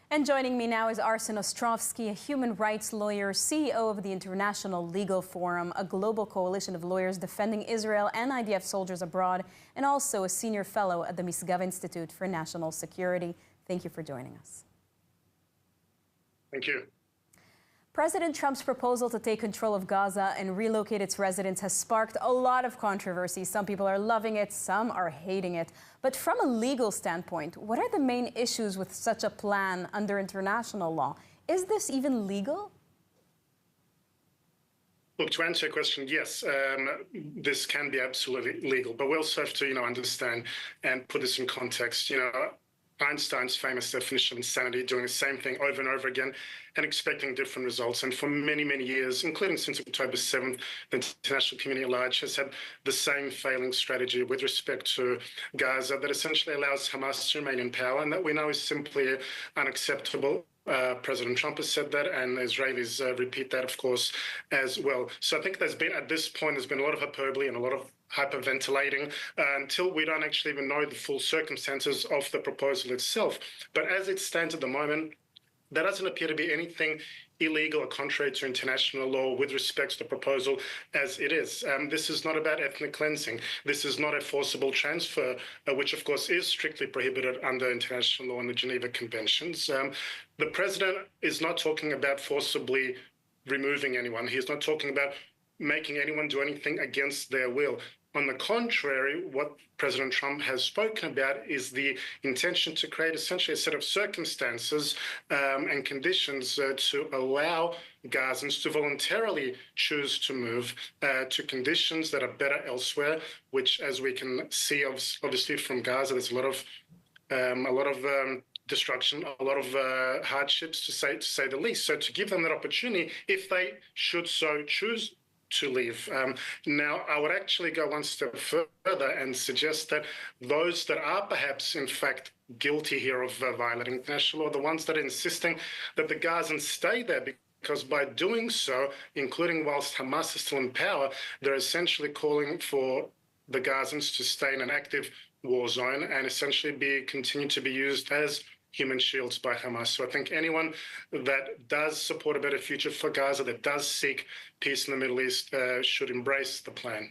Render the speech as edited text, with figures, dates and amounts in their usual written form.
And joining me now is Arsen Ostrovsky, a human rights lawyer, CEO of the International Legal Forum, a global coalition of lawyers defending Israel and IDF soldiers abroad, and also a senior fellow at the Misgav Institute for National Security. Thank you for joining us. Thank you. President Trump's proposal to take control of Gaza and relocate its residents has sparked a lot of controversy. Some people are loving it, some are hating it. But from a legal standpoint, what are the main issues with such a plan under international law? Is this even legal? Look, to answer your question, yes, this can be absolutely legal, but we also have to, understand and put this in context. Einstein's famous definition of insanity, doing the same thing over and over again and expecting different results. And for many, many years, including since October 7th, the international community at large has had the same failing strategy with respect to Gaza that essentially allows Hamas to remain in power, and that we know is simply unacceptable. President Trump has said that, and the Israelis repeat that, of course, as well. So I think at this point, there's been a lot of hyperbole and a lot of hyperventilating until we don't actually even know the full circumstances of the proposal itself. But as it stands at the moment, there doesn't appear to be anything illegal or contrary to international law with respect to the proposal as it is. This is not about ethnic cleansing. This is not a forcible transfer, which of course is strictly prohibited under international law and the Geneva Conventions. The president is not talking about forcibly removing anyone. He is not talking about making anyone do anything against their will. On the contrary, what President Trump has spoken about is the intention to create essentially a set of circumstances and conditions to allow Gazans to voluntarily choose to move to conditions that are better elsewhere, which, as we can see, obviously from Gaza, there's a lot of destruction, a lot of hardships, to say the least. So to give them that opportunity, if they should so choose to leave. Now, I would actually go one step further and suggest that those that are perhaps, in fact, guilty here of violating international law, the ones that are insisting that the Gazans stay there, because by doing so, including whilst Hamas is still in power, they're essentially calling for the Gazans to stay in an active war zone and essentially continue to be used as human shields by Hamas. So I think anyone that does support a better future for Gaza, that does seek peace in the Middle East, should embrace the plan.